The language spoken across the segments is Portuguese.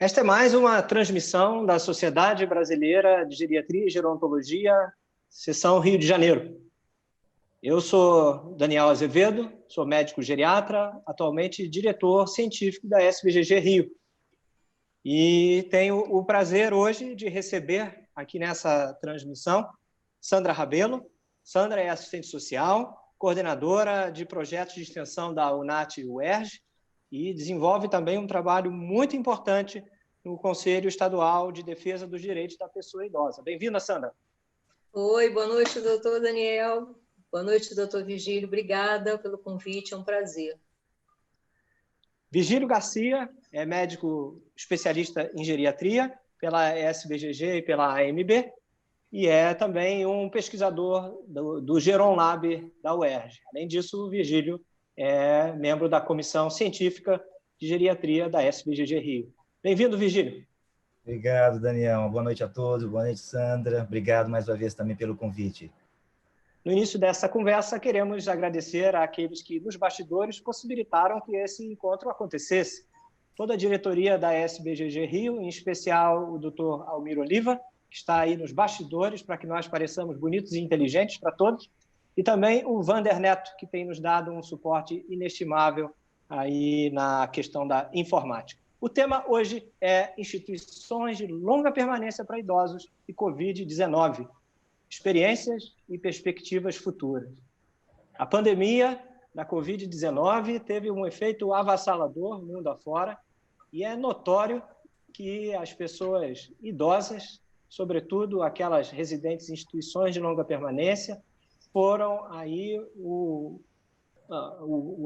Esta é mais uma transmissão da Sociedade Brasileira de Geriatria e Gerontologia, Seção Rio de Janeiro. Eu sou Daniel Azevedo, sou médico geriatra, atualmente diretor científico da SBGG Rio. E tenho o prazer hoje de receber aqui nessa transmissão Sandra Rabelo. Sandra é assistente social, coordenadora de projetos de extensão da UNAT-UERJ e desenvolve também um trabalho muito importante no Conselho Estadual de Defesa dos Direitos da Pessoa Idosa. Bem-vinda, Sandra. Oi, boa noite, doutor Daniel. Boa noite, doutor Vigílio. Obrigada pelo convite, é um prazer. Vigílio Garcia é médico especialista em geriatria pela SBGG e pela AMB e é também um pesquisador do Geron Lab da UERJ. Além disso, o Vigílio é membro da Comissão Científica de Geriatria da SBGG Rio. Bem-vindo, Vigílio. Obrigado, Daniel. Boa noite a todos. Boa noite, Sandra. Obrigado mais uma vez também pelo convite. No início dessa conversa, queremos agradecer àqueles que, nos bastidores, possibilitaram que esse encontro acontecesse. Toda a diretoria da SBGG Rio, em especial o Dr. Almir Oliva, que está aí nos bastidores para que nós pareçamos bonitos e inteligentes para todos, e também o Vander Neto, que tem nos dado um suporte inestimável aí na questão da informática. O tema hoje é instituições de longa permanência para idosos e Covid-19, experiências e perspectivas futuras. A pandemia da Covid-19 teve um efeito avassalador mundo afora e é notório que as pessoas idosas, sobretudo aquelas residentes em instituições de longa permanência, foram aí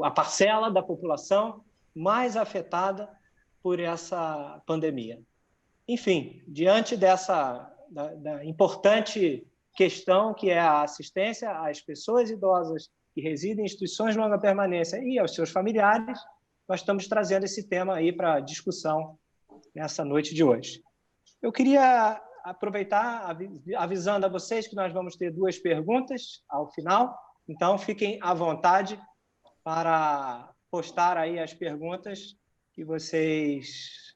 a parcela da população mais afetada por essa pandemia. Enfim, diante dessa da importante questão que é a assistência às pessoas idosas que residem em instituições de longa permanência e aos seus familiares, nós estamos trazendo esse tema aí para discussão nessa noite de hoje. Eu queria aproveitar avisando a vocês que nós vamos ter 2 perguntas ao final, então fiquem à vontade para postar aí as perguntas que vocês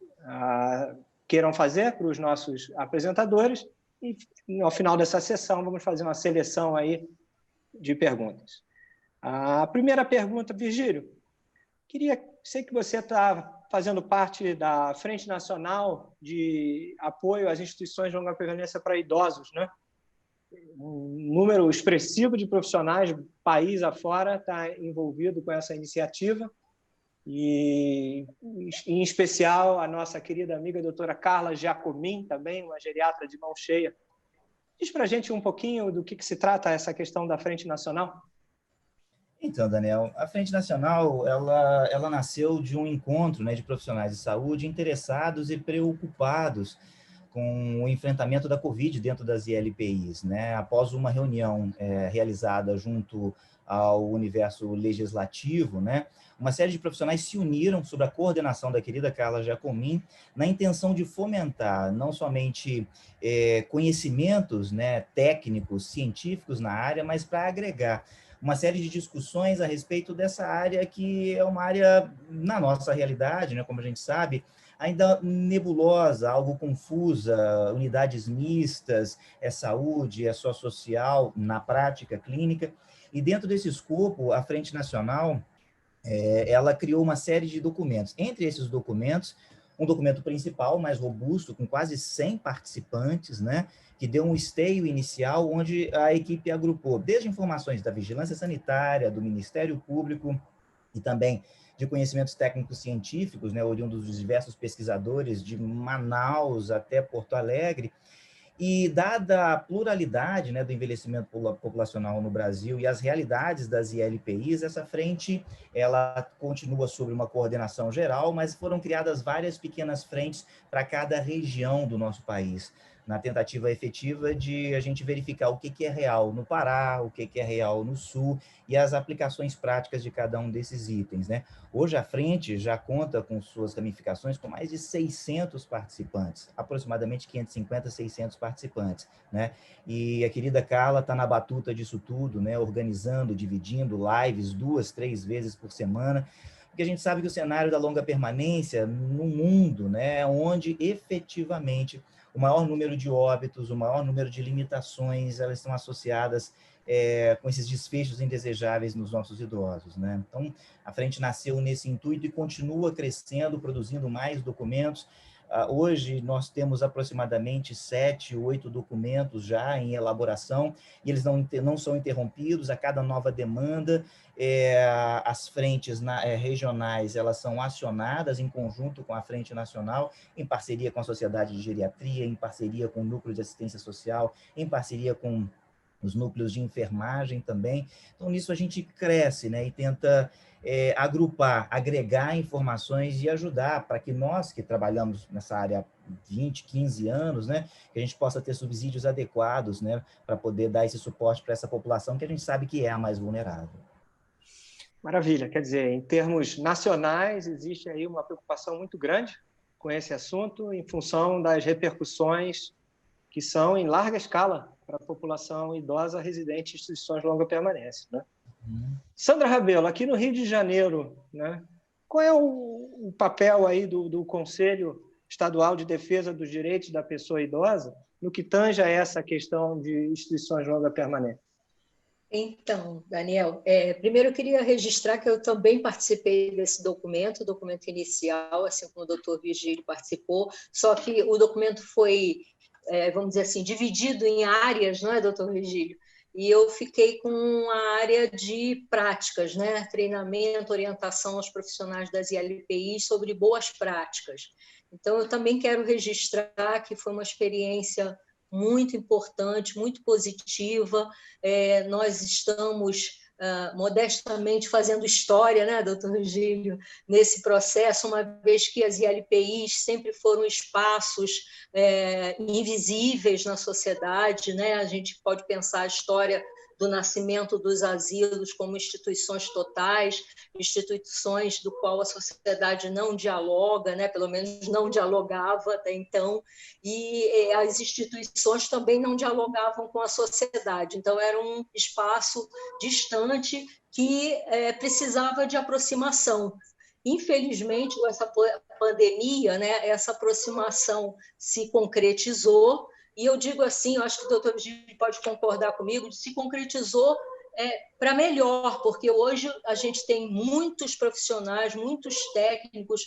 queiram fazer para os nossos apresentadores e, ao final dessa sessão, vamos fazer uma seleção aí de perguntas. A primeira pergunta, Vigílio, sei que você está fazendo parte da Frente Nacional de Apoio às Instituições de Longa Permanência para Idosos, né? Um número expressivo de profissionais, país afora, está envolvido com essa iniciativa. E, em especial, a nossa querida amiga doutora Carla Giacomin, também uma geriatra de mão cheia. Diz para a gente um pouquinho do que se trata essa questão da Frente Nacional. Então, Daniel, a Frente Nacional, ela nasceu de um encontro, né, de profissionais de saúde interessados e preocupados com o enfrentamento da Covid dentro das ILPIs, né? Após uma reunião realizada junto ao universo legislativo, né? Uma série de profissionais se uniram sob a coordenação da querida Carla Giacomin na intenção de fomentar não somente conhecimentos, né, técnicos, científicos na área, mas para agregar uma série de discussões a respeito dessa área que é uma área, na nossa realidade, né, como a gente sabe, ainda nebulosa, algo confusa, unidades mistas, é saúde, é só social, na prática clínica. E dentro desse escopo, a Frente Nacional, ela criou uma série de documentos. Entre esses documentos, um documento principal, mais robusto, com quase 100 participantes, né, que deu um esteio inicial, onde a equipe agrupou desde informações da Vigilância Sanitária, do Ministério Público e também de conhecimentos técnicos científicos, né, oriundos dos diversos pesquisadores de Manaus até Porto Alegre. E dada a pluralidade, né, do envelhecimento populacional no Brasil e as realidades das ILPIs, essa frente ela continua sob uma coordenação geral, mas foram criadas várias pequenas frentes para cada região do nosso país, na tentativa efetiva de a gente verificar o que é real no Pará, o que é real no Sul e as aplicações práticas de cada um desses itens, né? Hoje a frente já conta com suas ramificações com mais de 600 participantes, aproximadamente 550, 600 participantes, né? E a querida Carla está na batuta disso tudo, né? Organizando, dividindo lives 2, 3 vezes por semana, porque a gente sabe que o cenário da longa permanência no mundo, né, onde efetivamente o maior número de óbitos, o maior número de limitações, elas estão associadas com esses desfechos indesejáveis nos nossos idosos, né? Então, a frente nasceu nesse intuito e continua crescendo, produzindo mais documentos. Hoje, nós temos aproximadamente 7, 8 documentos já em elaboração, e eles não são interrompidos a cada nova demanda. As frentes regionais, elas são acionadas em conjunto com a Frente Nacional, em parceria com a Sociedade de Geriatria, em parceria com o Núcleo de Assistência Social, em parceria com os núcleos de enfermagem também. Então, nisso a gente cresce, né, e tenta agrupar, agregar informações e ajudar para que nós, que trabalhamos nessa área há 20, 15 anos, né, que a gente possa ter subsídios adequados, né, para poder dar esse suporte para essa população que a gente sabe que é a mais vulnerável. Maravilha, quer dizer, em termos nacionais, existe aí uma preocupação muito grande com esse assunto, em função das repercussões que são em larga escala para a população idosa residente em instituições de longa permanência, né? Sandra Rabelo, aqui no Rio de Janeiro, né, qual é o papel aí do Conselho Estadual de Defesa dos Direitos da Pessoa Idosa no que tange a essa questão de instituições de longa permanência? Então, Daniel, primeiro eu queria registrar que eu também participei desse documento, o documento inicial, assim como o doutor Virgílio participou, só que o documento foi, vamos dizer assim, dividido em áreas, não é, doutor Virgílio? E eu fiquei com a área de práticas, né? Treinamento, orientação aos profissionais das ILPIs sobre boas práticas. Então, eu também quero registrar que foi uma experiência muito importante, muito positiva. Nós estamos modestamente fazendo história, né, doutor Virgílio, nesse processo, uma vez que as ILPIs sempre foram espaços invisíveis na sociedade, né? A gente pode pensar a história do nascimento dos asilos como instituições totais, instituições do qual a sociedade não dialoga, né? Pelo menos não dialogava até então, e as instituições também não dialogavam com a sociedade, então era um espaço distante que precisava de aproximação. Infelizmente, com essa pandemia, né, essa aproximação se concretizou, e eu digo assim, eu acho que o doutor Virgílio pode concordar comigo, se concretizou para melhor, porque hoje a gente tem muitos profissionais, muitos técnicos,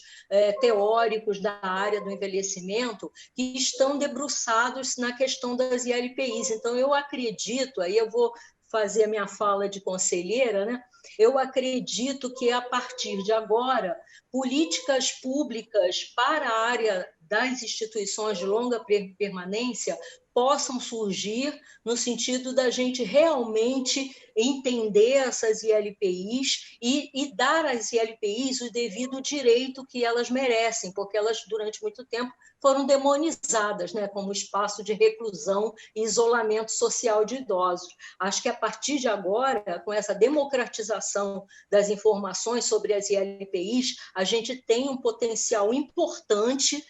teóricos da área do envelhecimento que estão debruçados na questão das ILPIs. Então, eu acredito, aí eu vou fazer a minha fala de conselheira, né? Eu acredito que, a partir de agora, políticas públicas para a área das instituições de longa permanência possam surgir no sentido da gente realmente entender essas ILPIs e dar às ILPIs o devido direito que elas merecem, porque elas, durante muito tempo, foram demonizadas, né, como espaço de reclusão e isolamento social de idosos. Acho que, a partir de agora, com essa democratização das informações sobre as ILPIs, a gente tem um potencial importante.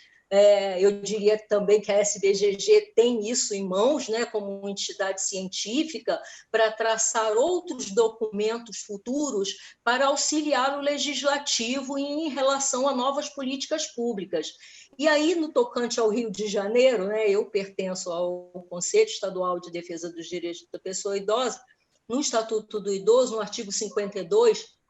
Eu diria também que a SBGG tem isso em mãos, né, como uma entidade científica, para traçar outros documentos futuros para auxiliar o legislativo em relação a novas políticas públicas. E aí, no tocante ao Rio de Janeiro, né, eu pertenço ao Conselho Estadual de Defesa dos Direitos da Pessoa Idosa. No Estatuto do Idoso, no artigo 52,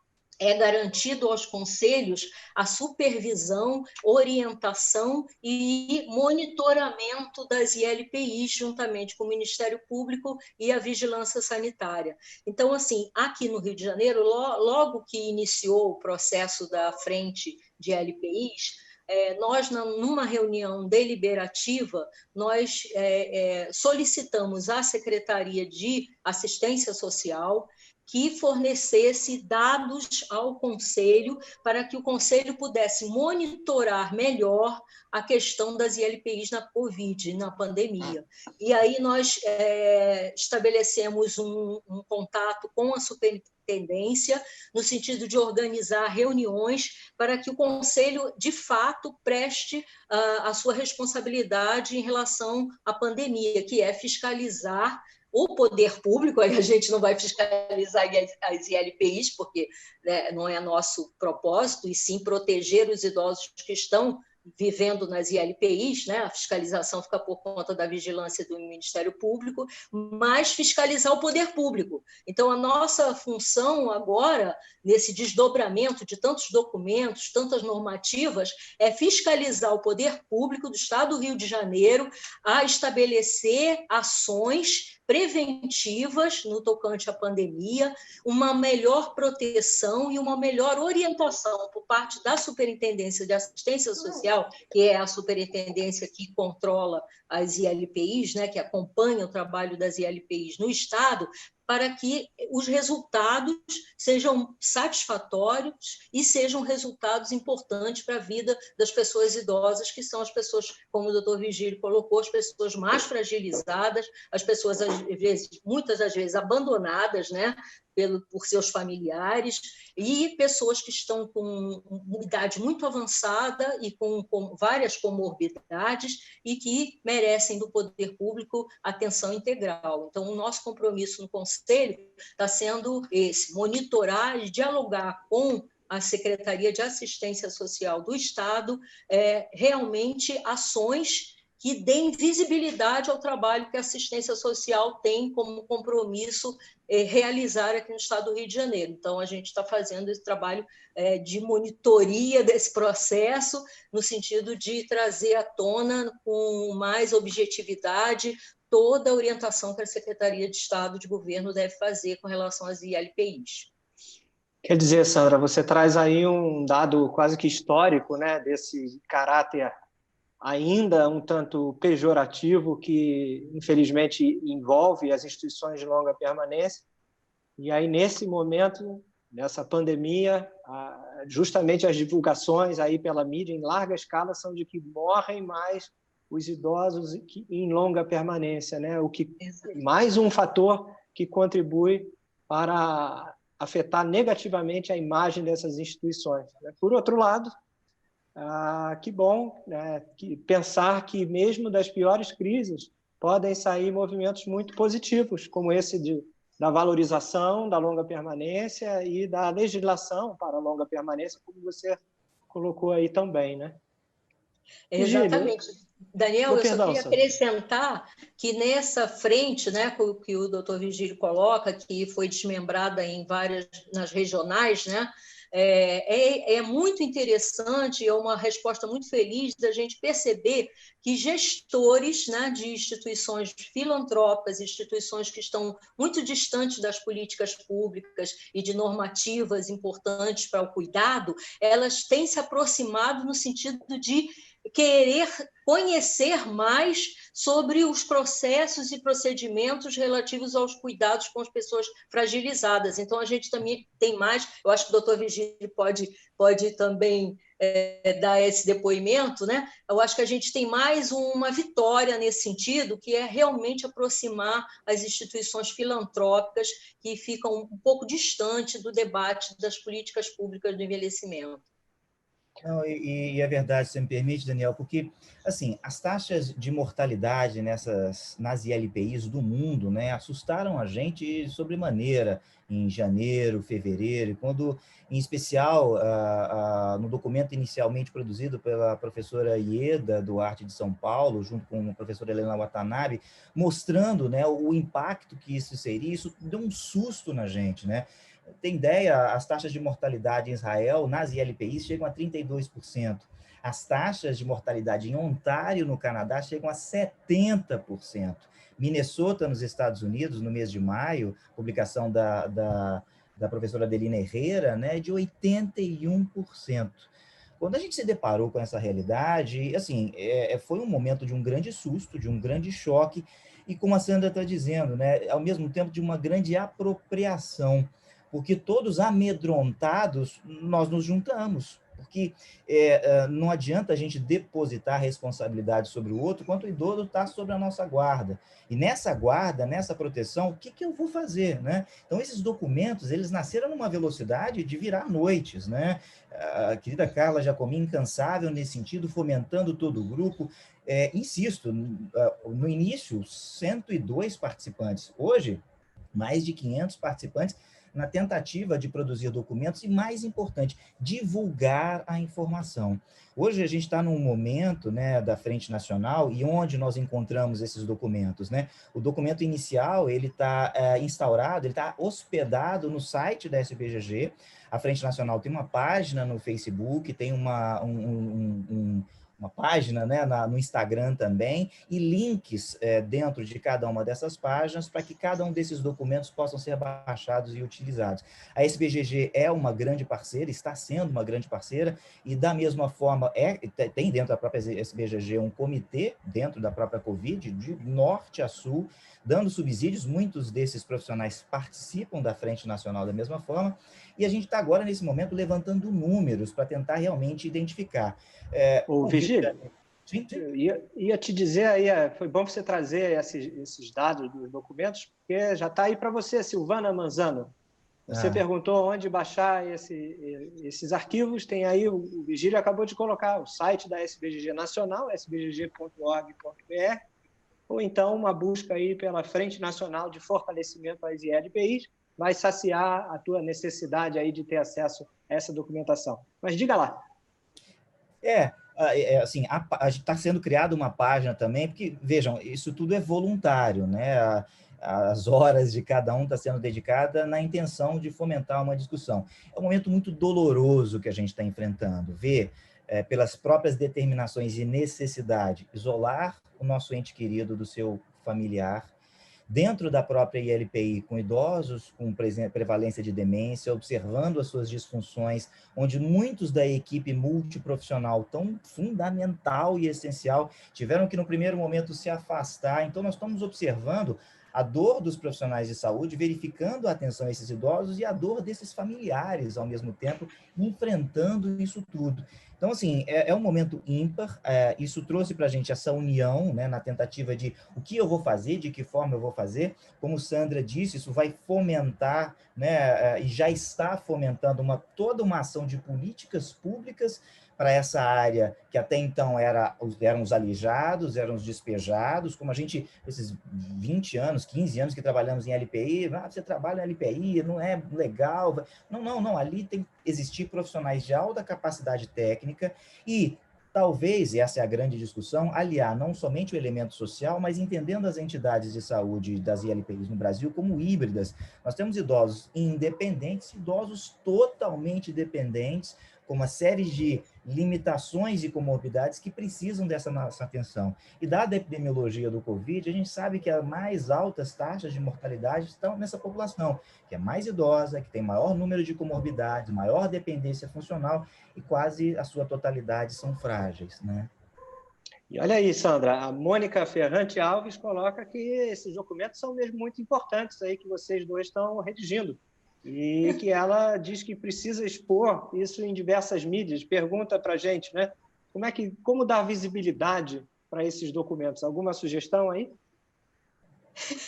é garantido aos conselhos a supervisão, orientação e monitoramento das ILPIs, juntamente com o Ministério Público e a Vigilância Sanitária. Então, assim, aqui no Rio de Janeiro, logo que iniciou o processo da frente de ILPIs, nós, numa reunião deliberativa, nós solicitamos à Secretaria de Assistência Social que fornecesse dados ao Conselho para que o Conselho pudesse monitorar melhor a questão das ILPIs na Covid, na pandemia. E aí nós estabelecemos um contato com a superintendência, no sentido de organizar reuniões para que o Conselho, de fato, preste a sua responsabilidade em relação à pandemia, que é fiscalizar o poder público, aí a gente não vai fiscalizar as ILPIs, porque, né, não é nosso propósito, e sim proteger os idosos que estão vivendo nas ILPIs, né? A fiscalização fica por conta da vigilância do Ministério Público, mas fiscalizar o poder público. Então, a nossa função agora, nesse desdobramento de tantos documentos, tantas normativas, é fiscalizar o poder público do Estado do Rio de Janeiro a estabelecer ações preventivas no tocante à pandemia, uma melhor proteção e uma melhor orientação por parte da Superintendência de Assistência Social, que é a superintendência que controla as ILPIs, né, que acompanha o trabalho das ILPIs no Estado, para que os resultados sejam satisfatórios e sejam resultados importantes para a vida das pessoas idosas, que são as pessoas, como o doutor Vigílio colocou, as pessoas mais fragilizadas, as pessoas, às vezes, muitas das vezes, abandonadas, né, por seus familiares, e pessoas que estão com uma idade muito avançada e com várias comorbidades e que merecem do poder público atenção integral. Então, o nosso compromisso no Conselho está sendo esse: monitorar e dialogar com a Secretaria de Assistência Social do Estado, realmente ações que deem visibilidade ao trabalho que a assistência social tem como compromisso realizar aqui no Estado do Rio de Janeiro. Então, a gente está fazendo esse trabalho de monitoria desse processo, no sentido de trazer à tona, com mais objetividade, toda a orientação que a Secretaria de Estado de Governo deve fazer com relação às ILPIs. Quer dizer, Sandra, você traz aí um dado quase que histórico, né, desse caráter ainda um tanto pejorativo que, infelizmente, envolve as instituições de longa permanência. E aí, nesse momento, nessa pandemia, justamente as divulgações aí pela mídia, em larga escala, são de que morrem mais os idosos em longa permanência, né? O que mais um fator que contribui para afetar negativamente a imagem dessas instituições. Por outro lado, que bom, né, pensar que mesmo das piores crises podem sair movimentos muito positivos, como esse da valorização da longa permanência e da legislação para a longa permanência, como você colocou aí também, né? Exatamente. Daniel, eu só queria Sandra, acrescentar que nessa frente, né, que o doutor Vigílio coloca, que foi desmembrada nas regionais, né, é muito interessante, é uma resposta muito feliz da gente perceber que gestores, né, de instituições filantrópicas, instituições que estão muito distantes das políticas públicas e de normativas importantes para o cuidado, elas têm se aproximado no sentido de querer conhecer mais sobre os processos e procedimentos relativos aos cuidados com as pessoas fragilizadas. Então, a gente também tem mais, eu acho que o doutor Vigílio pode também dar esse depoimento, né? Eu acho que a gente tem mais uma vitória nesse sentido, que é realmente aproximar as instituições filantrópicas que ficam um pouco distante do debate das políticas públicas do envelhecimento. Não, e é verdade, se me permite, Daniel, porque assim, as taxas de mortalidade nas ILPIs do mundo, né, assustaram a gente sobremaneira em janeiro, fevereiro, quando, em especial, no documento inicialmente produzido pela professora Ieda Duarte de São Paulo, junto com a professora Helena Watanabe, mostrando, né, o impacto que isso seria, isso deu um susto na gente, né? Tem ideia, as taxas de mortalidade em Israel, nas ILPIs, chegam a 32%. As taxas de mortalidade em Ontário, no Canadá, chegam a 70%. Minnesota, nos Estados Unidos, no mês de maio, publicação da professora Adelina Herrera, né, de 81%. Quando a gente se deparou com essa realidade, assim, foi um momento de um grande susto, de um grande choque, e como a Sandra está dizendo, né, ao mesmo tempo de uma grande apropriação, porque todos amedrontados, nós nos juntamos, que não adianta a gente depositar a responsabilidade sobre o outro, quanto o idoso está sobre a nossa guarda. E nessa guarda, nessa proteção, o que eu vou fazer, né? Então, esses documentos, eles nasceram numa velocidade de virar noites, né? A querida Carla Giacomin, incansável nesse sentido, fomentando todo o grupo. Insisto, no início, 102 participantes. Hoje, mais de 500 participantes na tentativa de produzir documentos e, mais importante, divulgar a informação. Hoje a gente está num momento, né, da Frente Nacional, e onde nós encontramos esses documentos, né? O documento inicial, ele está instaurado, ele está hospedado no site da SBGG. A Frente Nacional tem uma página no Facebook, tem uma página, né, no Instagram também, e links dentro de cada uma dessas páginas para que cada um desses documentos possam ser baixados e utilizados. A SBGG é uma grande parceira, está sendo uma grande parceira, e da mesma forma tem dentro da própria SBGG um comitê, dentro da própria Covid, de norte a sul, dando subsídios. Muitos desses profissionais participam da Frente Nacional da mesma forma, e a gente está agora, nesse momento, levantando números para tentar realmente identificar. Ô, Virgílio, ia te dizer aí, foi bom você trazer esses dados dos documentos, porque já está aí para você, Silvana Manzano. Você perguntou onde baixar esses arquivos, tem aí, o Virgílio acabou de colocar o site da SBGG Nacional, sbgg.org.br, ou então uma busca aí pela Frente Nacional de Fortalecimento às ILPIs, vai saciar a tua necessidade aí de ter acesso a essa documentação. Mas diga lá. Assim, está sendo criada uma página também, porque, vejam, isso tudo é voluntário, né? As horas de cada um está sendo dedicada na intenção de fomentar uma discussão. É um momento muito doloroso que a gente está enfrentando, ver, pelas próprias determinações e necessidade, isolar o nosso ente querido do seu familiar, dentro da própria ILPI, com idosos com prevalência de demência, observando as suas disfunções, onde muitos da equipe multiprofissional tão fundamental e essencial tiveram que, no primeiro momento, se afastar. Então, nós estamos observando a dor dos profissionais de saúde, verificando a atenção a esses idosos e a dor desses familiares, ao mesmo tempo, enfrentando isso tudo. Então, assim, é um momento ímpar, isso trouxe para a gente essa união, né, na tentativa de o que eu vou fazer, de que forma eu vou fazer. Como Sandra disse, isso vai fomentar, né, e já está fomentando toda uma ação de políticas públicas para essa área que até então eram os alijados, eram os despejados, como a gente, esses 20 anos, 15 anos que trabalhamos em LPI, você trabalha em LPI, não é legal. Não, ali tem que existir profissionais de alta capacidade técnica e talvez, e essa é a grande discussão, aliar não somente o elemento social, mas entendendo as entidades de saúde das ILPIs no Brasil como híbridas. Nós temos idosos independentes, idosos totalmente dependentes, com uma série de limitações e comorbidades que precisam dessa nossa atenção. E dada a epidemiologia do Covid, a gente sabe que as mais altas taxas de mortalidade estão nessa população, que é mais idosa, que tem maior número de comorbidades, maior dependência funcional e quase a sua totalidade são frágeis, né? E olha aí, Sandra, a Mônica Ferrante Alves coloca que esses documentos são mesmo muito importantes aí que vocês dois estão redigindo. E que ela diz que precisa expor isso em diversas mídias. Pergunta para a gente, né? Como dar visibilidade para esses documentos? Alguma sugestão aí?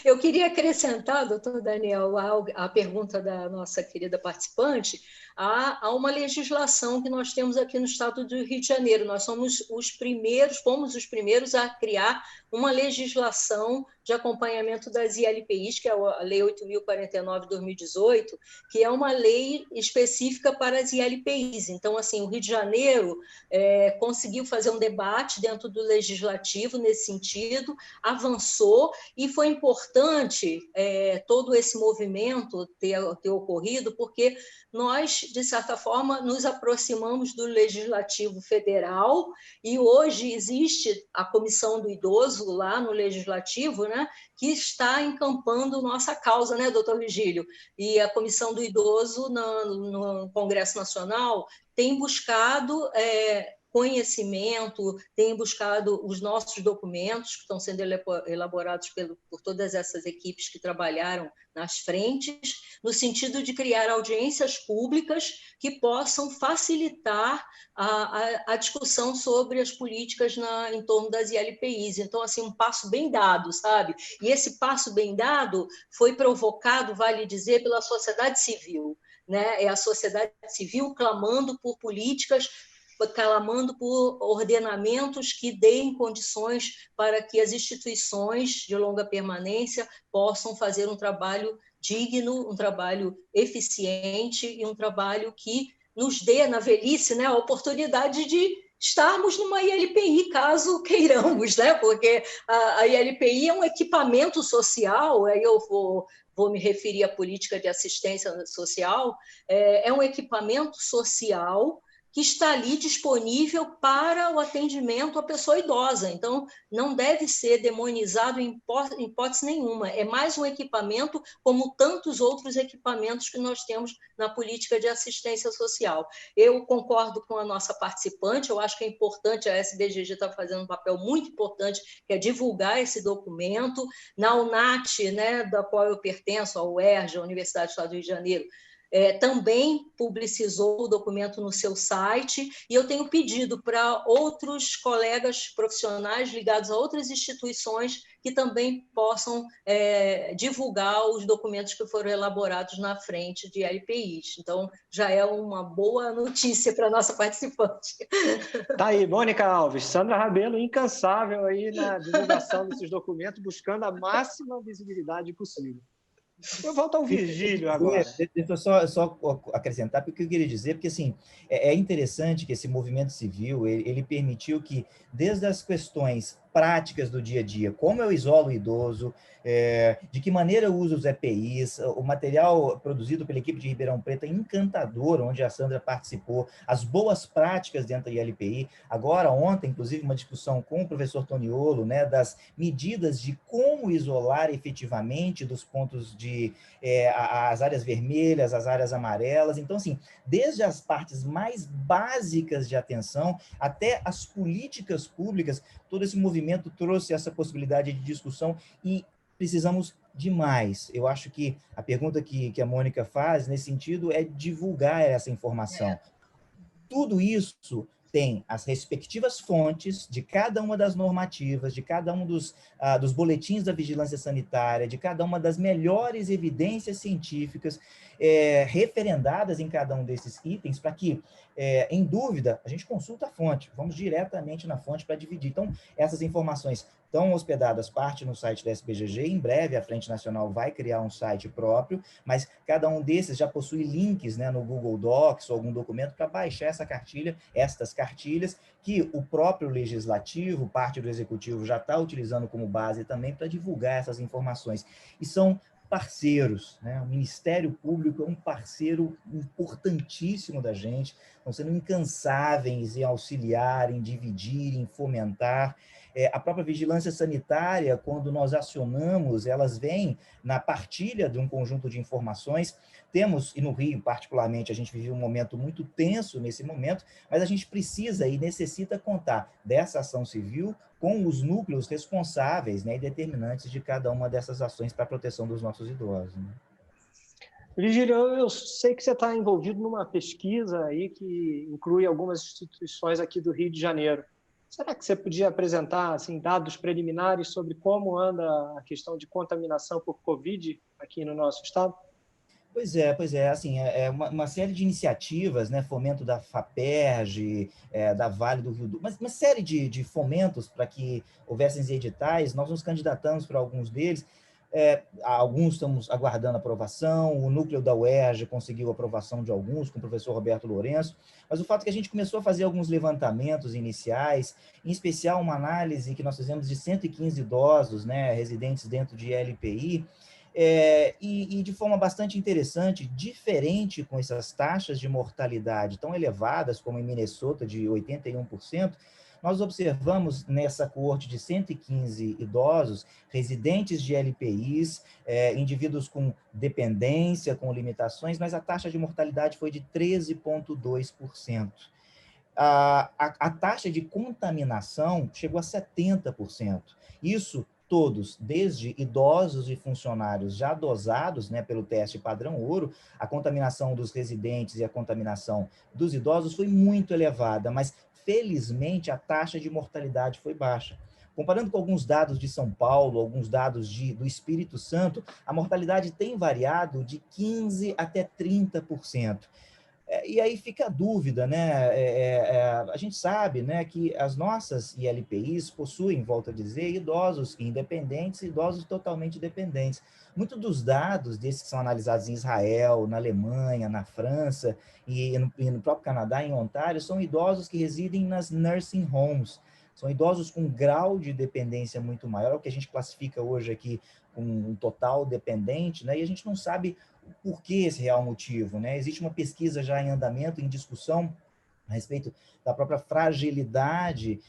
Eu queria acrescentar, doutor Daniel, a pergunta da nossa querida participante, há uma legislação que nós temos aqui no estado do Rio de Janeiro. Nós fomos os primeiros a criar uma legislação de acompanhamento das ILPIs, que é a Lei 8.049 de 2018, que é uma lei específica para as ILPIs. Então, assim, o Rio de Janeiro conseguiu fazer um debate dentro do legislativo nesse sentido, avançou, e foi importante todo esse movimento ter ocorrido, porque nós, de certa forma, nos aproximamos do Legislativo Federal, e hoje existe a Comissão do Idoso lá no Legislativo, né, que está encampando nossa causa, né, doutor Virgílio? E a Comissão do Idoso no Congresso Nacional tem buscado conhecimento, têm buscado os nossos documentos, que estão sendo elaborados por todas essas equipes que trabalharam nas frentes, no sentido de criar audiências públicas que possam facilitar a discussão sobre as políticas em torno das ILPIs. Então, assim, um passo bem dado, sabe? E esse passo bem dado foi provocado, vale dizer, pela sociedade civil, né? É a sociedade civil clamando por políticas, clamando por ordenamentos que deem condições para que as instituições de longa permanência possam fazer um trabalho digno, um trabalho eficiente e um trabalho que nos dê, na velhice, né, a oportunidade de estarmos numa ILPI, caso queiramos, né? Porque a ILPI é um equipamento social, aí eu vou me referir à política de assistência social, é um equipamento social que está ali disponível para o atendimento à pessoa idosa. Então, não deve ser demonizado em hipótese nenhuma. É mais um equipamento, como tantos outros equipamentos que nós temos na política de assistência social. Eu concordo com a nossa participante, eu acho que é importante, a SBGG está fazendo um papel muito importante, que é divulgar esse documento. Na UNAT, né, da qual eu pertenço, a UERJ, a Universidade do Estado do Rio de Janeiro, também publicizou o documento no seu site, e eu tenho pedido para outros colegas profissionais ligados a outras instituições que também possam divulgar os documentos que foram elaborados na frente de LPIs. Então, já é uma boa notícia para a nossa participante. Tá aí, Mônica Alves, Sandra Rabelo, incansável aí na divulgação desses documentos, buscando a máxima visibilidade possível. Eu volto ao Virgílio agora. Deixa eu só acrescentar, porque eu queria dizer, porque assim, é interessante que esse movimento civil, ele permitiu que, desde as questões práticas do dia a dia, como eu isolo o idoso, de que maneira eu uso os EPIs, o material produzido pela equipe de Ribeirão Preto é encantador, onde a Sandra participou, as boas práticas dentro da ILPI. Agora, ontem, inclusive, uma discussão com o professor Toniolo, né, das medidas de como isolar efetivamente dos pontos as áreas vermelhas, as áreas amarelas. Então, assim, desde as partes mais básicas de atenção até as políticas públicas, todo esse movimento trouxe essa possibilidade de discussão e precisamos de mais. Eu acho que a pergunta que a Mônica faz, nesse sentido, é divulgar essa informação. Tudo isso tem as respectivas fontes de cada uma das normativas, de cada um dos boletins da vigilância sanitária, de cada uma das melhores evidências científicas referendadas em cada um desses itens, para que, em dúvida, a gente consulta a fonte, vamos diretamente na fonte para dividir. Então, essas informações estão hospedadas, parte no site da SBGG, em breve a Frente Nacional vai criar um site próprio, mas cada um desses já possui links, né, no Google Docs ou algum documento para baixar estas cartilhas, que o próprio Legislativo, parte do Executivo, já está utilizando como base também para divulgar essas informações. E são parceiros, né? O Ministério Público é um parceiro importantíssimo da gente, estão sendo incansáveis em auxiliar, em dividir, em fomentar. A própria vigilância sanitária, quando nós acionamos, elas vêm na partilha de um conjunto de informações. Temos, e no Rio particularmente, a gente vive um momento muito tenso nesse momento, mas a gente precisa e necessita contar dessa ação civil com os núcleos responsáveis, né, e determinantes de cada uma dessas ações para a proteção dos nossos idosos, né? Virgílio, eu sei que você está envolvido numa pesquisa aí que inclui algumas instituições aqui do Rio de Janeiro. Será que você podia apresentar assim, dados preliminares sobre como anda a questão de contaminação por Covid aqui no nosso estado? Pois é, assim, uma série de iniciativas, né, fomento da FAPERJ, da Vale do Rio mas uma série de fomentos para que houvessem editais, nós nos candidatamos para alguns deles, alguns estamos aguardando aprovação, o núcleo da UERJ conseguiu aprovação de alguns, com o professor Roberto Lourenço, mas o fato é que a gente começou a fazer alguns levantamentos iniciais, em especial uma análise que nós fizemos de 115 idosos, né, residentes dentro de LPI, e de forma bastante interessante, diferente com essas taxas de mortalidade tão elevadas, como em Minnesota, de 81%, nós observamos nessa coorte de 115 idosos, residentes de LPIs, indivíduos com dependência, com limitações, mas a taxa de mortalidade foi de 13,2%. a taxa de contaminação chegou a 70%. Isso todos, desde idosos e funcionários já dosados, né, pelo teste padrão ouro, a contaminação dos residentes e a contaminação dos idosos foi muito elevada, mas felizmente a taxa de mortalidade foi baixa. Comparando com alguns dados de São Paulo, alguns dados do Espírito Santo, a mortalidade tem variado de 15% até 30%. E aí fica a dúvida, né? A gente sabe, né, que as nossas ILPIs possuem, volto a dizer, idosos independentes e idosos totalmente dependentes. Muitos dos dados desses que são analisados em Israel, na Alemanha, na França e no próprio Canadá, em Ontário, são idosos que residem nas nursing homes. São idosos com grau de dependência muito maior, o que a gente classifica hoje aqui como um total dependente, né? E a gente não sabe por que esse real motivo, né? Existe uma pesquisa já em andamento, em discussão, a respeito da própria fragilidade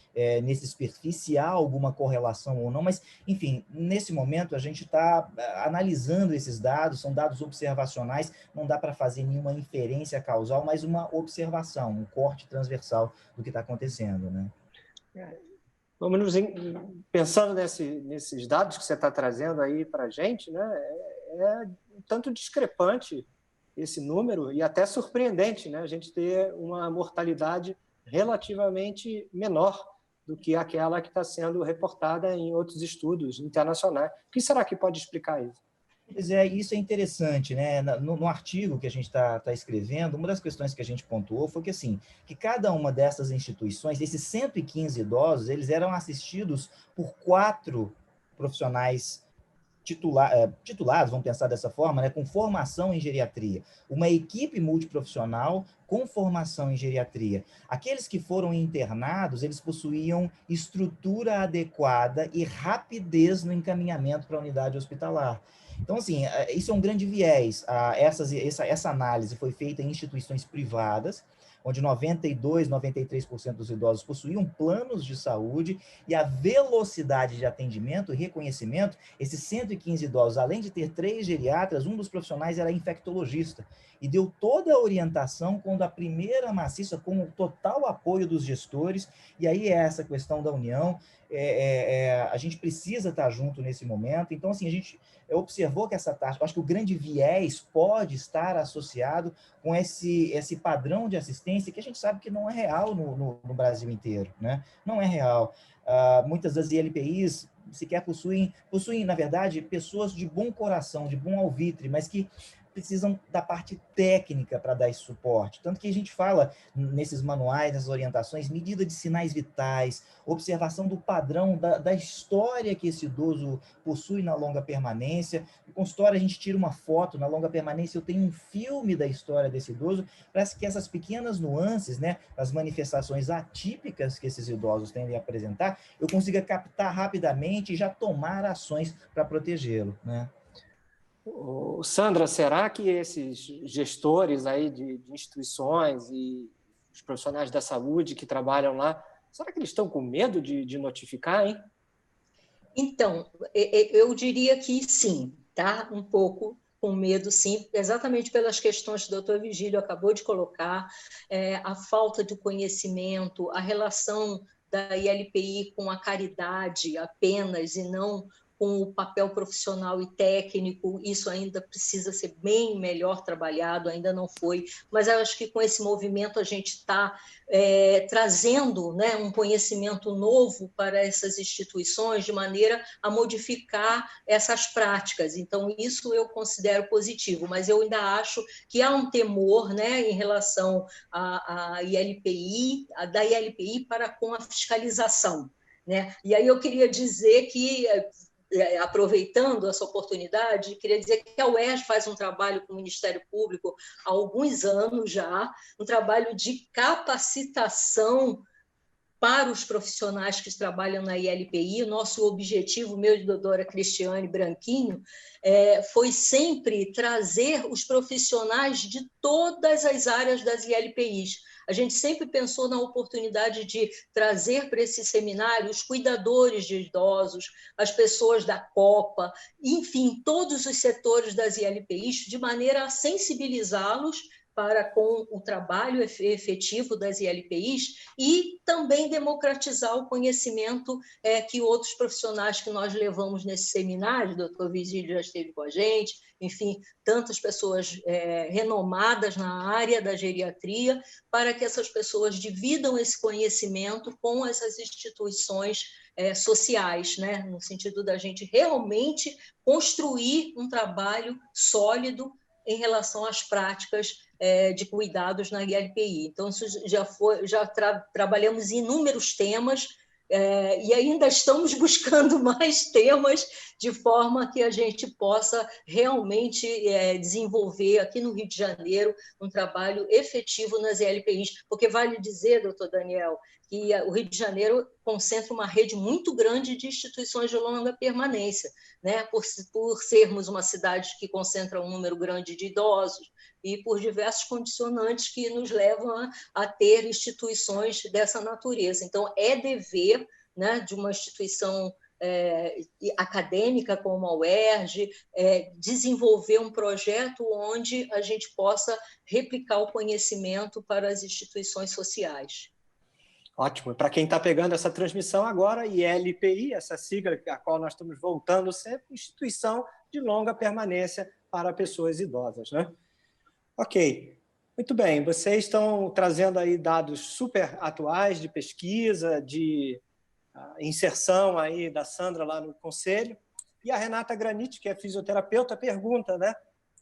nesses perfis, se há alguma correlação ou não, mas, enfim, nesse momento a gente está analisando esses dados, são dados observacionais, não dá para fazer nenhuma inferência causal, mas uma observação, um corte transversal do que está acontecendo, né? Vamos pensando nesses dados que você está trazendo aí para a gente, né? É um tanto discrepante esse número e até surpreendente, né? A gente ter uma mortalidade relativamente menor do que aquela que está sendo reportada em outros estudos internacionais. O que será que pode explicar isso? Pois é, isso é interessante, né? No artigo que a gente está escrevendo, uma das questões que a gente pontuou foi que, assim, que cada uma dessas instituições, esses 115 idosos, eles eram assistidos por 4 profissionais titulados, vamos pensar dessa forma, né, com formação em geriatria. Uma equipe multiprofissional com formação em geriatria. Aqueles que foram internados, eles possuíam estrutura adequada e rapidez no encaminhamento para a unidade hospitalar. Então, assim, isso é um grande viés. Essa análise foi feita em instituições privadas, onde 92%, 93% dos idosos possuíam planos de saúde, e a velocidade de atendimento e reconhecimento, esses 115 idosos, além de ter 3 geriatras, um dos profissionais era infectologista, e deu toda a orientação quando a primeira maciça, com o total apoio dos gestores, e aí é essa questão da união, a gente precisa estar junto nesse momento. Então, assim, a gente observou que essa taxa, acho que o grande viés pode estar associado com esse padrão de assistência que a gente sabe que não é real no Brasil inteiro, né? Não é real. Muitas das ILPIs sequer possuem, na verdade, pessoas de bom coração, de bom alvitre, mas que precisam da parte técnica para dar esse suporte. Tanto que a gente fala nesses manuais, nessas orientações, medida de sinais vitais, observação do padrão da história que esse idoso possui na longa permanência. No consultório, a gente tira uma foto, na longa permanência eu tenho um filme da história desse idoso, para que essas pequenas nuances, né, as manifestações atípicas que esses idosos tendem a apresentar, eu consiga captar rapidamente e já tomar ações para protegê-lo, né? Sandra, será que esses gestores aí de instituições e os profissionais da saúde que trabalham lá, será que eles estão com medo de notificar, hein? Então, eu diria que sim, tá? Um pouco com medo, sim, exatamente pelas questões que o doutor Vigílio acabou de colocar, a falta de conhecimento, a relação da ILPI com a caridade apenas e não com o papel profissional e técnico, isso ainda precisa ser bem melhor trabalhado, ainda não foi, mas eu acho que com esse movimento a gente está trazendo, né, um conhecimento novo para essas instituições, de maneira a modificar essas práticas. Então, isso eu considero positivo, mas eu ainda acho que há um temor, né, em relação à ILPI, da ILPI para com a fiscalização, né? E aí eu queria dizer que, aproveitando essa oportunidade, queria dizer que a UERJ faz um trabalho com o Ministério Público há alguns anos já, um trabalho de capacitação para os profissionais que trabalham na ILPI. O nosso objetivo, meu e da doutora Cristiane Branquinho, foi sempre trazer os profissionais de todas as áreas das ILPIs. A gente sempre pensou na oportunidade de trazer para esse seminário os cuidadores de idosos, as pessoas da Copa, enfim, todos os setores das ILPIs, de maneira a sensibilizá-los com o trabalho efetivo das ILPIs e também democratizar o conhecimento que outros profissionais que nós levamos nesse seminário, o doutor Virgílio já esteve com a gente, enfim, tantas pessoas renomadas na área da geriatria, para que essas pessoas dividam esse conhecimento com essas instituições sociais, né? No sentido da gente realmente construir um trabalho sólido em relação às práticas de cuidados na ILPI. Então, isso trabalhamos em inúmeros temas e ainda estamos buscando mais temas de forma que a gente possa realmente desenvolver aqui no Rio de Janeiro um trabalho efetivo nas ILPIs, porque vale dizer, doutor Daniel, que o Rio de Janeiro concentra uma rede muito grande de instituições de longa permanência, né? Por sermos uma cidade que concentra um número grande de idosos e por diversos condicionantes que nos levam a ter instituições dessa natureza. Então, é dever, né, de uma instituição acadêmica como a UERJ, desenvolver um projeto onde a gente possa replicar o conhecimento para as instituições sociais. Ótimo. Para quem está pegando essa transmissão agora, ILPI, essa sigla a qual nós estamos voltando sempre, Instituição de Longa Permanência para Pessoas Idosas, né? Ok. Muito bem. Vocês estão trazendo aí dados super atuais de pesquisa, de inserção aí da Sandra lá no Conselho. E a Renata Granite, que é fisioterapeuta, pergunta, né?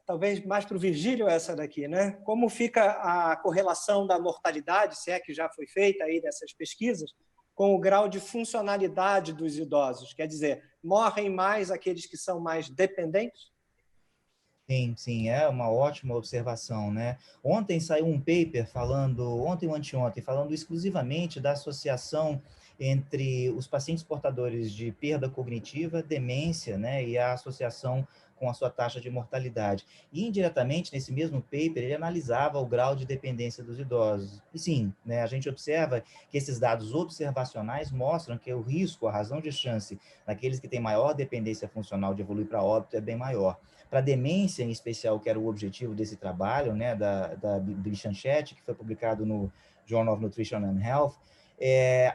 Talvez mais para o Virgílio essa daqui, né? Como fica a correlação da mortalidade, se é que já foi feita aí nessas pesquisas, com o grau de funcionalidade dos idosos? Quer dizer, morrem mais aqueles que são mais dependentes? Sim, é uma ótima observação, né? Ontem saiu um paper ontem ou anteontem, falando exclusivamente da associação entre os pacientes portadores de perda cognitiva, demência, né, e a associação com a sua taxa de mortalidade. E, indiretamente, nesse mesmo paper, ele analisava o grau de dependência dos idosos. E sim, né, a gente observa que esses dados observacionais mostram que o risco, a razão de chance naqueles que têm maior dependência funcional de evoluir para óbito é bem maior. Para demência, em especial, que era o objetivo desse trabalho, né, da Bichanchette, que foi publicado no Journal of Nutrition and Health,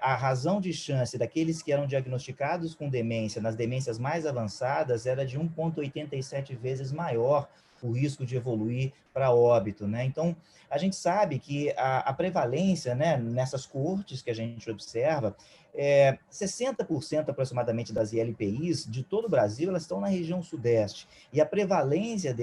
a razão de chance daqueles que eram diagnosticados com demência, nas demências mais avançadas, era de 1,87 vezes maior o risco de evoluir para óbito, né? Então, a gente sabe que a prevalência, né, nessas coortes que a gente observa, 60% aproximadamente das ILPIs de todo o Brasil, elas estão na região sudeste. E a prevalência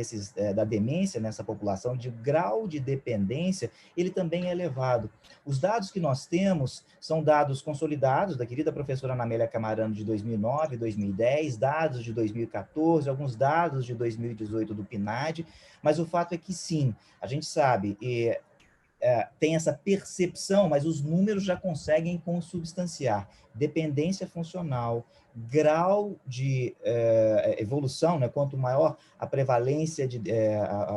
da demência nessa população, de grau de dependência, ele também é elevado. Os dados que nós temos são dados consolidados da querida professora Ana Amélia Camarano de 2009, 2010, dados de 2014, alguns dados de 2018 do PNAD, mas o fato é que sim, a gente sabe, tem essa percepção, mas os números já conseguem consubstanciar dependência funcional, grau de evolução, né? Quanto maior a prevalência,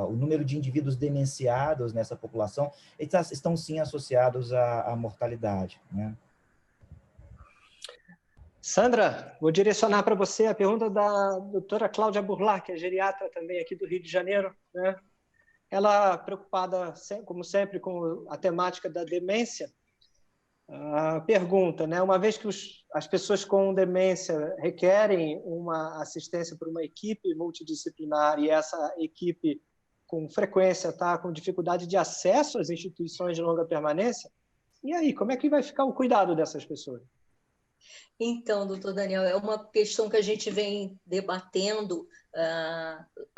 o número de indivíduos demenciados nessa população, eles estão sim associados à mortalidade, né? Sandra, vou direcionar para você a pergunta da doutora Cláudia Burlar, que é geriatra também aqui do Rio de Janeiro, né? Ela, preocupada, como sempre, com a temática da demência, pergunta, né? Uma vez que as pessoas com demência requerem uma assistência por uma equipe multidisciplinar e essa equipe, com frequência, está com dificuldade de acesso às instituições de longa permanência, e aí, como é que vai ficar o cuidado dessas pessoas? Então, doutor Daniel, é uma questão que a gente vem debatendo.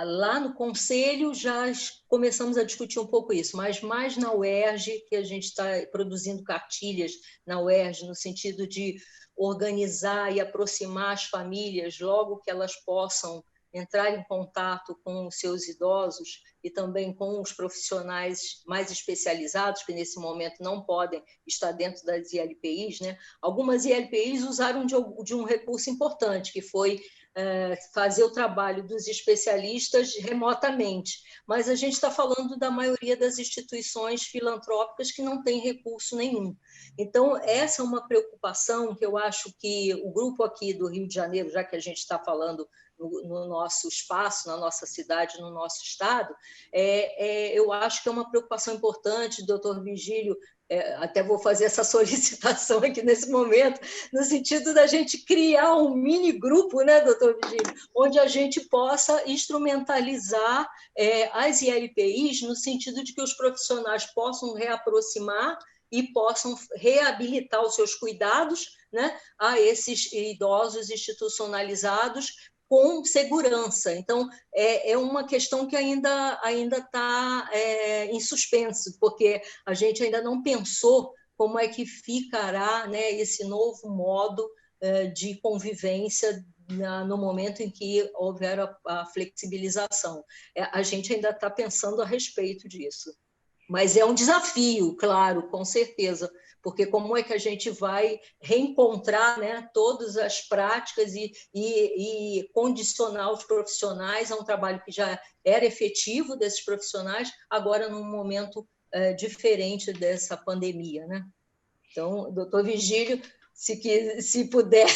Lá no Conselho já começamos a discutir um pouco isso, mas mais na UERJ, que a gente está produzindo cartilhas na UERJ, no sentido de organizar e aproximar as famílias logo que elas possam entrar em contato com os seus idosos e também com os profissionais mais especializados, que nesse momento não podem estar dentro das ILPIs, né? Algumas ILPIs usaram de um recurso importante, que foi fazer o trabalho dos especialistas remotamente, mas a gente está falando da maioria das instituições filantrópicas que não tem recurso nenhum. Então, essa é uma preocupação que eu acho que o grupo aqui do Rio de Janeiro, já que a gente está falando no nosso espaço, na nossa cidade, no nosso estado, Eu acho que é uma preocupação importante, doutor Virgílio, até vou fazer essa solicitação aqui nesse momento, no sentido da gente criar um mini grupo, né, doutor Virgílio, onde a gente possa instrumentalizar as ILPIs no sentido de que os profissionais possam reaproximar e possam reabilitar os seus cuidados, né, a esses idosos institucionalizados com segurança. Então, é uma questão que ainda está em suspenso, porque a gente ainda não pensou como é que ficará, né, esse novo modo de convivência no momento em que houver a flexibilização. A gente ainda está pensando a respeito disso. Mas é um desafio, claro, com certeza, porque como é que a gente vai reencontrar, né, todas as práticas e condicionar os profissionais a um trabalho que já era efetivo desses profissionais, agora num momento diferente dessa pandemia, né? Então, doutor Virgílio, se puder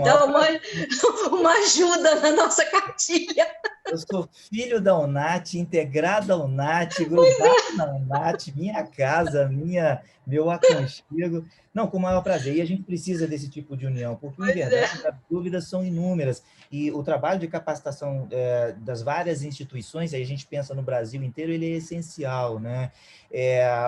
dar uma ajuda na nossa cartilha. Eu sou filho da UNAT, integrado à UNAT, grudado na UNAT, minha casa, meu aconchego. Não, com o maior prazer. E a gente precisa desse tipo de união, porque, em verdade, as dúvidas são inúmeras. E o trabalho de capacitação das várias instituições, aí a gente pensa no Brasil inteiro, ele é essencial, né?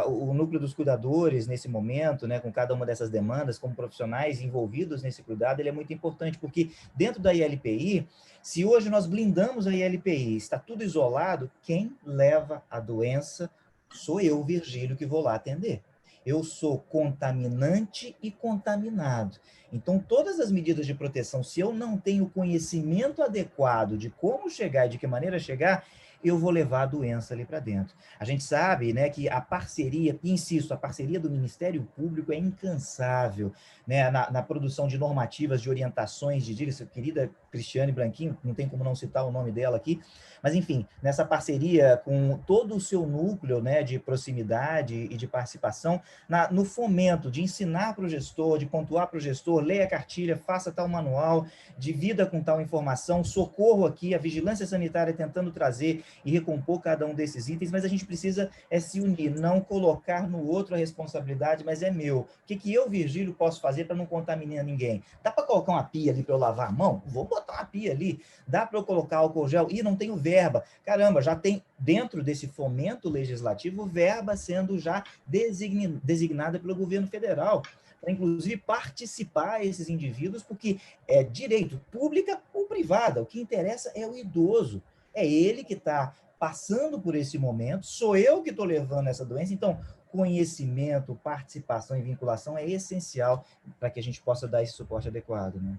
O núcleo dos cuidadores, nesse momento, né, com cada uma dessas demandas, como profissionais envolvidos nesse cuidado, ele é muito importante, porque dentro da ILPI, se hoje nós blindamos a ILPI, está tudo isolado, quem leva a doença sou eu, Virgílio, que vou lá atender. Eu sou contaminante e contaminado. Então, todas as medidas de proteção, se eu não tenho conhecimento adequado de como chegar e de que maneira chegar, eu vou levar a doença ali para dentro. A gente sabe, né, que a parceria, insisto, a parceria do Ministério Público é incansável, né, na produção de normativas, de orientações, de dicas. Querida Cristiane Branquinho, não tem como não citar o nome dela aqui, mas enfim, nessa parceria com todo o seu núcleo, né, de proximidade e de participação, no fomento de ensinar para o gestor, de pontuar para o gestor, leia a cartilha, faça tal manual, divida com tal informação, socorro aqui, a vigilância sanitária tentando trazer e recompor cada um desses itens, mas a gente precisa se unir, não colocar no outro a responsabilidade, mas é meu. O que eu, Virgílio, posso fazer para não contaminar ninguém? Dá para colocar uma pia ali para eu lavar a mão? Vou botar uma pia ali. Dá para eu colocar álcool gel? Ih, não tenho verba. Caramba, já tem dentro desse fomento legislativo verba sendo já designada pelo governo federal, para inclusive participar esses indivíduos, porque é direito, pública ou privada, o que interessa é o idoso. É ele que está passando por esse momento, sou eu que estou levando essa doença, então conhecimento, participação e vinculação é essencial para que a gente possa dar esse suporte adequado, né?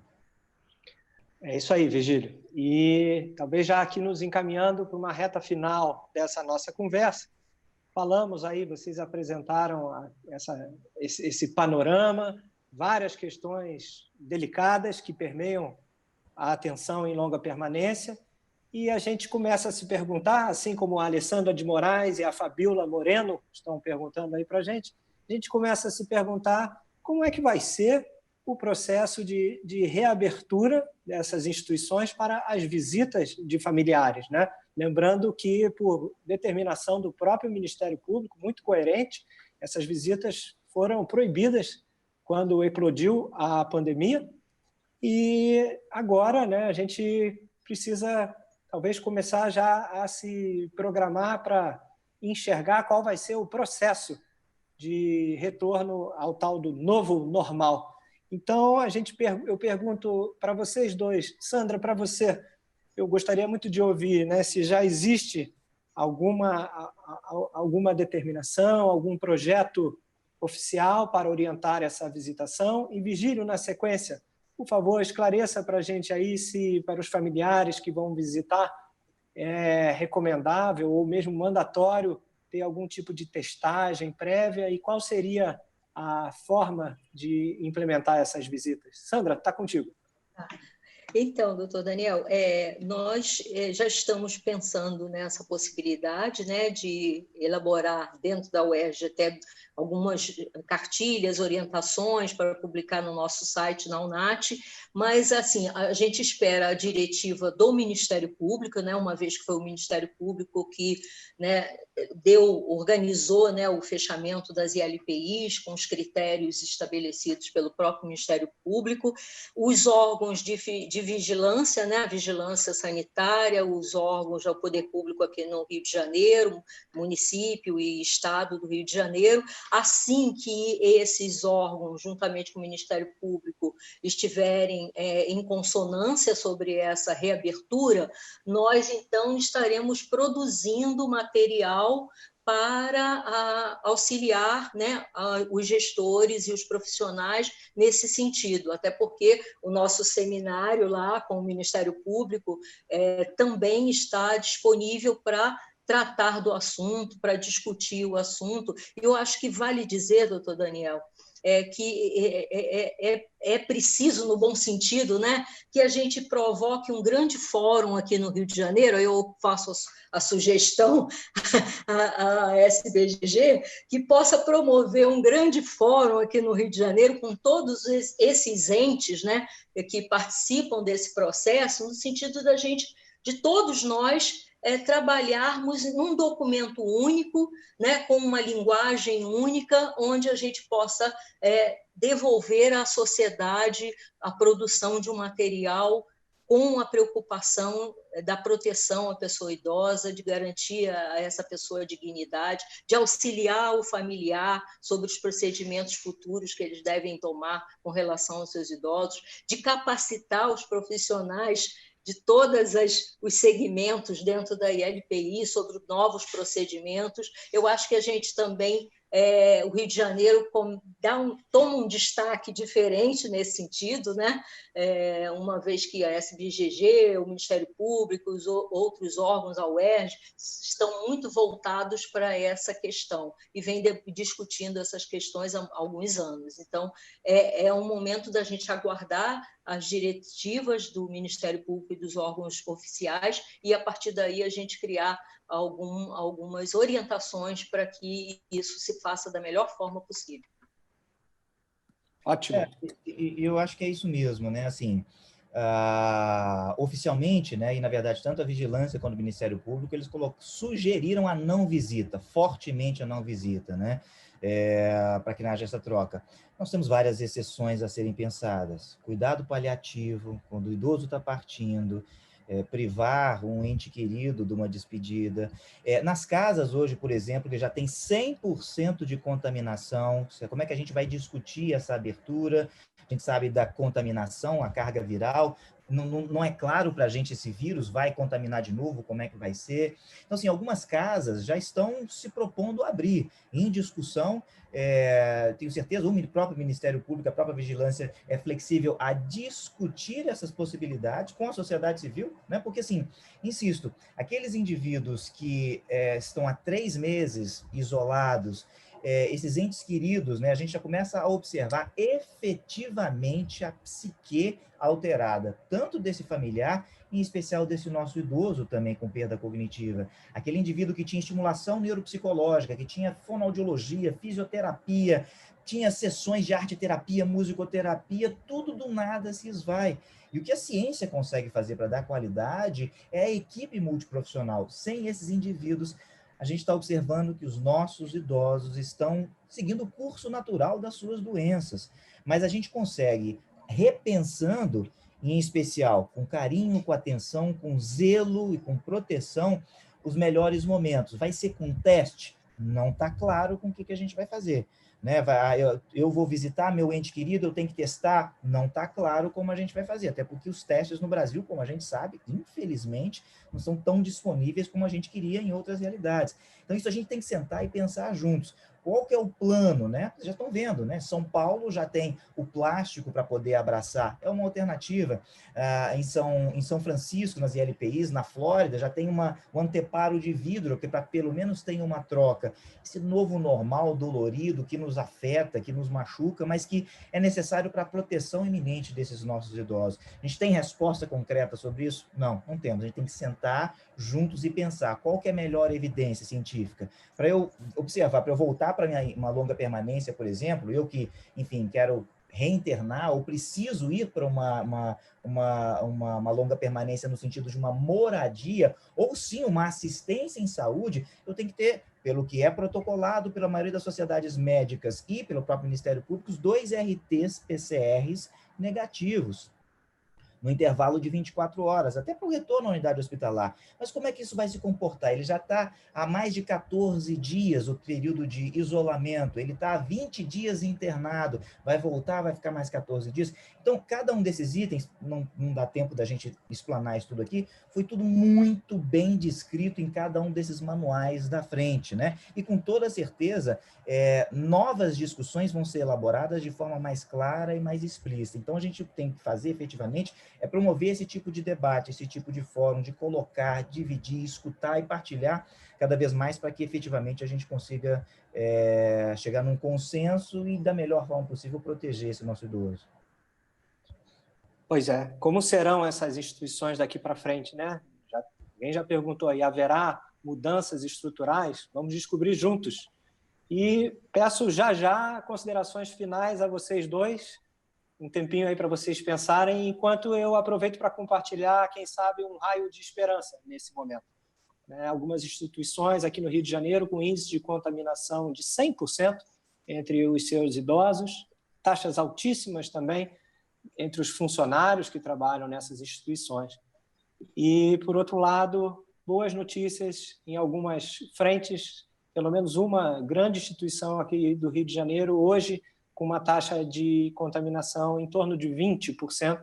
É isso aí, Virgílio. E talvez já aqui nos encaminhando para uma reta final dessa nossa conversa, falamos aí, vocês apresentaram esse panorama, várias questões delicadas que permeiam a atenção em longa permanência, e a gente começa a se perguntar, assim como a Alessandra de Moraes e a Fabíola Moreno estão perguntando aí para a gente começa a se perguntar como é que vai ser o processo de reabertura dessas instituições para as visitas de familiares, né? Lembrando que, por determinação do próprio Ministério Público, muito coerente, essas visitas foram proibidas quando eclodiu a pandemia, e agora, né, a gente precisa talvez começar já a se programar para enxergar qual vai ser o processo de retorno ao tal do novo normal. Então, eu pergunto para vocês dois, Sandra, para você, eu gostaria muito de ouvir, né, se já existe alguma determinação, algum projeto oficial para orientar essa visitação. E, Virgílio, na sequência, por favor, esclareça para a gente aí se, para os familiares que vão visitar, é recomendável ou mesmo mandatório ter algum tipo de testagem prévia e qual seria a forma de implementar essas visitas. Sandra, está contigo. Então, doutor Daniel, nós já estamos pensando nessa possibilidade, né, de elaborar dentro da UERJ até algumas cartilhas, orientações para publicar no nosso site, na UNAT, mas, assim, a gente espera a diretiva do Ministério Público, né, uma vez que foi o Ministério Público que, né, organizou, né, o fechamento das ILPIs com os critérios estabelecidos pelo próprio Ministério Público, os órgãos de vigilância, né, a vigilância sanitária, os órgãos do poder público aqui no Rio de Janeiro, município e estado do Rio de Janeiro, assim que esses órgãos, juntamente com o Ministério Público, estiverem em consonância sobre essa reabertura, nós, então, estaremos produzindo material para auxiliar, né, os gestores e os profissionais nesse sentido, até porque o nosso seminário lá com o Ministério Público também está disponível para tratar do assunto, para discutir o assunto. E eu acho que vale dizer, doutor Daniel, que é preciso, no bom sentido, né, que a gente provoque um grande fórum aqui no Rio de Janeiro. Eu faço a sugestão à SBGG, que possa promover um grande fórum aqui no Rio de Janeiro com todos esses entes, né, que participam desse processo, no sentido de todos nós trabalharmos num documento único, né, com uma linguagem única, onde a gente possa devolver à sociedade a produção de um material com a preocupação da proteção à pessoa idosa, de garantir a essa pessoa a dignidade, de auxiliar o familiar sobre os procedimentos futuros que eles devem tomar com relação aos seus idosos, de capacitar os profissionais de todos os segmentos dentro da ILPI sobre novos procedimentos. Eu acho que a gente também, o Rio de Janeiro toma um destaque diferente nesse sentido, né? Uma vez que a SBGG, o Ministério Público, os outros órgãos, a UERJ, estão muito voltados para essa questão e vem discutindo essas questões há alguns anos. Então, é um momento da gente aguardar as diretivas do Ministério Público e dos órgãos oficiais e, a partir daí, a gente criar algumas orientações para que isso se faça da melhor forma possível. Ótimo. Eu acho que é isso mesmo, né? Assim, oficialmente, né, e na verdade tanto a vigilância quanto o Ministério Público, eles sugeriram a não visita, fortemente a não visita, né, para que não haja essa troca. Nós temos várias exceções a serem pensadas. Cuidado paliativo, quando o idoso está partindo, privar um ente querido de uma despedida. Nas casas hoje, por exemplo, que já tem 100% de contaminação, como é que a gente vai discutir essa abertura? A gente sabe da contaminação, a carga viral, não é claro para a gente esse vírus vai contaminar de novo, como é que vai ser. Então, assim, algumas casas já estão se propondo a abrir, em discussão, tenho certeza, o próprio Ministério Público, a própria vigilância é flexível a discutir essas possibilidades com a sociedade civil, né? Porque, assim, insisto, aqueles indivíduos que estão há 3 meses isolados, esses entes queridos, né, a gente já começa a observar efetivamente a psique alterada, tanto desse familiar, em especial desse nosso idoso também com perda cognitiva. Aquele indivíduo que tinha estimulação neuropsicológica, que tinha fonoaudiologia, fisioterapia, tinha sessões de arte-terapia, musicoterapia, tudo do nada se esvai. E o que a ciência consegue fazer para dar qualidade é a equipe multiprofissional. Sem esses indivíduos, a gente está observando que os nossos idosos estão seguindo o curso natural das suas doenças. Mas a gente consegue, repensando, em especial, com carinho, com atenção, com zelo e com proteção, os melhores momentos. Vai ser com teste? Não está claro com o que a gente vai fazer. Né? Eu vou visitar meu ente querido, eu tenho que testar? Não está claro como a gente vai fazer, até porque os testes no Brasil, como a gente sabe, infelizmente, não são tão disponíveis como a gente queria em outras realidades. Então, isso a gente tem que sentar e pensar juntos. Qual que é o plano, né? Vocês já estão vendo, né? São Paulo já tem o plástico para poder abraçar, é uma alternativa. Em São Francisco, nas ILPIs, na Flórida, já tem um anteparo de vidro, que para pelo menos tem uma troca. Esse novo normal dolorido que nos afeta, que nos machuca, mas que é necessário para a proteção iminente desses nossos idosos. A gente tem resposta concreta sobre isso? Não, não temos. A gente tem que sentar juntos e pensar qual que é a melhor evidência científica. Para eu observar, para eu voltar para uma longa permanência, por exemplo, eu que, enfim, quero reinternar ou preciso ir para uma longa permanência no sentido de uma moradia, ou sim uma assistência em saúde, eu tenho que ter, pelo que é protocolado pela maioria das sociedades médicas e pelo próprio Ministério Público, 2 RTs PCRs negativos, no intervalo de 24 horas, até para o retorno à unidade hospitalar. Mas como é que isso vai se comportar? Ele já está há mais de 14 dias, o período de isolamento, ele está há 20 dias internado, vai voltar, vai ficar mais 14 dias. Então, cada um desses itens, não dá tempo da gente explanar isso tudo aqui, foi tudo muito bem descrito em cada um desses manuais da frente, né? E com toda certeza, novas discussões vão ser elaboradas de forma mais clara e mais explícita. Então, a gente tem que fazer, efetivamente, promover esse tipo de debate, esse tipo de fórum, de colocar, dividir, escutar e partilhar cada vez mais para que efetivamente a gente consiga chegar num consenso e da melhor forma possível proteger esse nosso idoso. Pois é, como serão essas instituições daqui para frente, né? Alguém já perguntou aí, haverá mudanças estruturais? Vamos descobrir juntos. E peço já considerações finais a vocês dois, um tempinho aí para vocês pensarem, enquanto eu aproveito para compartilhar, quem sabe, um raio de esperança nesse momento. Algumas instituições aqui no Rio de Janeiro com índice de contaminação de 100% entre os seus idosos, taxas altíssimas também entre os funcionários que trabalham nessas instituições. E, por outro lado, boas notícias em algumas frentes, pelo menos uma grande instituição aqui do Rio de Janeiro, hoje, com uma taxa de contaminação em torno de 20%,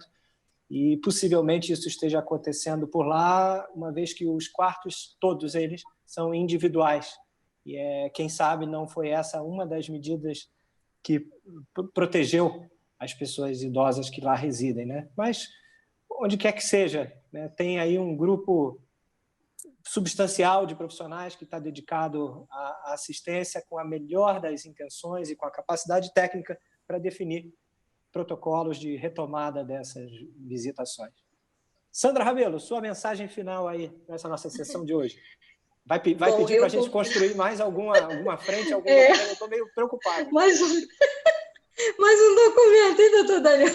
e possivelmente isso esteja acontecendo por lá, uma vez que os quartos, todos eles, são individuais. E, quem sabe, não foi essa uma das medidas que protegeu as pessoas idosas que lá residem, né? Mas, onde quer que seja, né, tem aí um grupo substancial de profissionais que está dedicado à assistência com a melhor das intenções e com a capacidade técnica para definir protocolos de retomada dessas visitações. Sandra Ravelo, sua mensagem final aí nessa nossa sessão de hoje. Vai pedir para a gente construir mais alguma frente, algum documento? Eu estou meio preocupado. Mais um documento, hein, doutor Daniel?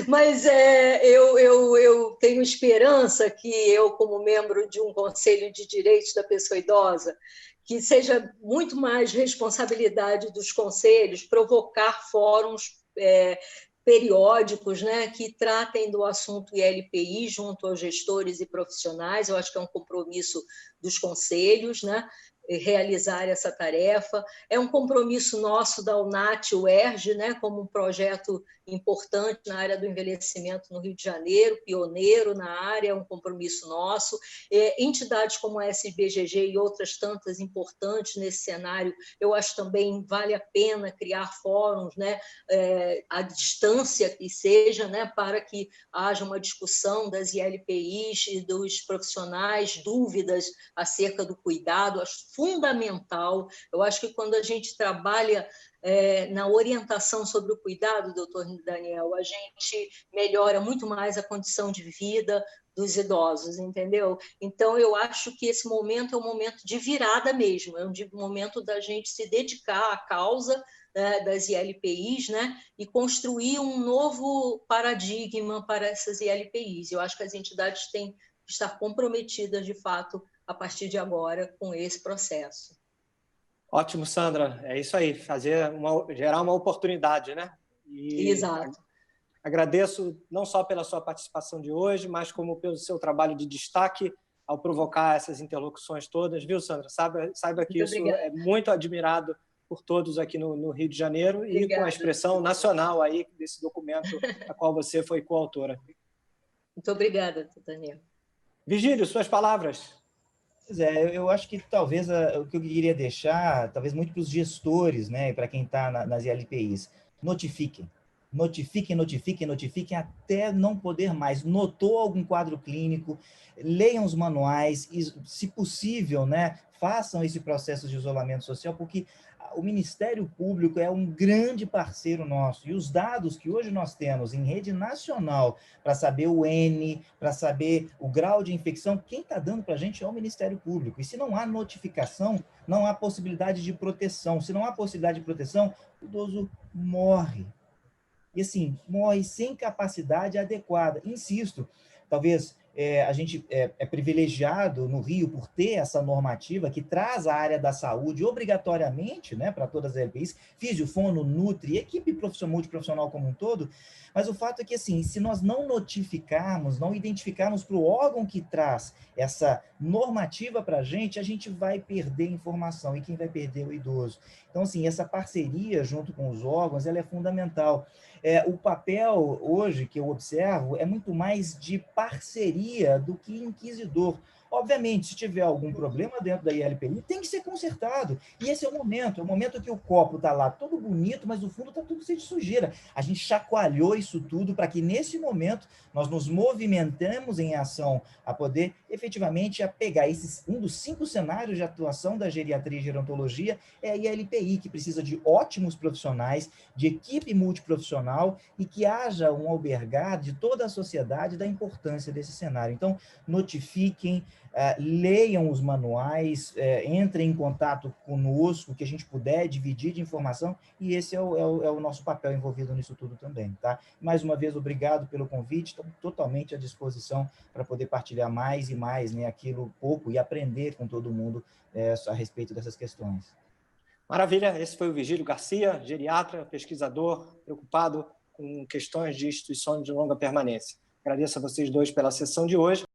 Mas eu tenho esperança que eu, como membro de um Conselho de Direitos da Pessoa Idosa, que seja muito mais responsabilidade dos conselhos provocar fóruns periódicos, né, que tratem do assunto ILPI junto aos gestores e profissionais. Eu acho que é um compromisso dos conselhos, né, realizar essa tarefa. É um compromisso nosso da UNAT-UERJ, né, como um projeto importante na área do envelhecimento no Rio de Janeiro, pioneiro na área, é um compromisso nosso. Entidades como a SBGG e outras tantas importantes nesse cenário, eu acho também vale a pena criar fóruns, né, à distância que seja, né, para que haja uma discussão das ILPIs e dos profissionais, dúvidas acerca do cuidado. Acho fundamental. Eu acho que quando a gente trabalha na orientação sobre o cuidado, doutor Daniel, a gente melhora muito mais a condição de vida dos idosos, entendeu? Então, eu acho que esse momento é um momento de virada mesmo, é um momento da gente se dedicar à causa das ILPIs, né, e construir um novo paradigma para essas ILPIs. Eu acho que as entidades têm que estar comprometidas, de fato, a partir de agora, com esse processo. Ótimo, Sandra. É isso aí, gerar uma oportunidade, né? Exato. Agradeço não só pela sua participação de hoje, mas como pelo seu trabalho de destaque ao provocar essas interlocuções todas, viu, Sandra? Saiba que isso é muito admirado por todos aqui no Rio de Janeiro. Obrigada. E com a expressão nacional aí desse documento a qual você foi coautora. Muito obrigada, Daniel. Vigílio, suas palavras. Pois é, eu acho que talvez o que eu queria deixar, talvez muito para os gestores, né, para quem está nas ILPIs, notifiquem. Notifiquem, notifiquem, notifiquem até não poder mais. Notou algum quadro clínico, leiam os manuais e, se possível, né, façam esse processo de isolamento social, porque o Ministério Público é um grande parceiro nosso. E os dados que hoje nós temos em rede nacional para saber o N, para saber o grau de infecção, quem está dando para a gente é o Ministério Público. E se não há notificação, não há possibilidade de proteção. Se não há possibilidade de proteção, o idoso morre. E assim, morre sem capacidade adequada. Insisto, talvez a gente é privilegiado no Rio por ter essa normativa que traz a área da saúde obrigatoriamente, né, para todas as LPIs, físio, fono, nutri, equipe profissional, multiprofissional como um todo, mas o fato é que, assim, se nós não notificarmos, não identificarmos para o órgão que traz essa normativa para a gente vai perder informação, e quem vai perder é o idoso. Então, assim, essa parceria junto com os órgãos, ela é fundamental. O papel, hoje, que eu observo, é muito mais de parceria do que inquisidor. Obviamente, se tiver algum problema dentro da ILPI, tem que ser consertado. E esse é o momento que o copo está lá todo bonito, mas o fundo está tudo cheio de sujeira. A gente chacoalhou isso tudo para que, nesse momento, nós nos movimentemos em ação a poder, efetivamente, a pegar um dos 5 cenários de atuação da geriatria e gerontologia, é a ILPI, que precisa de ótimos profissionais, de equipe multiprofissional e que haja um albergar de toda a sociedade da importância desse cenário. Então, notifiquem, leiam os manuais, entrem em contato conosco, que a gente puder dividir de informação, e esse é o nosso papel envolvido nisso tudo também, tá? Mais uma vez, obrigado pelo convite, estou totalmente à disposição para poder partilhar mais e mais, né, aquilo pouco e aprender com todo mundo a respeito dessas questões. Maravilha, esse foi o Virgílio Garcia, geriatra, pesquisador, preocupado com questões de instituições de longa permanência. Agradeço a vocês dois pela sessão de hoje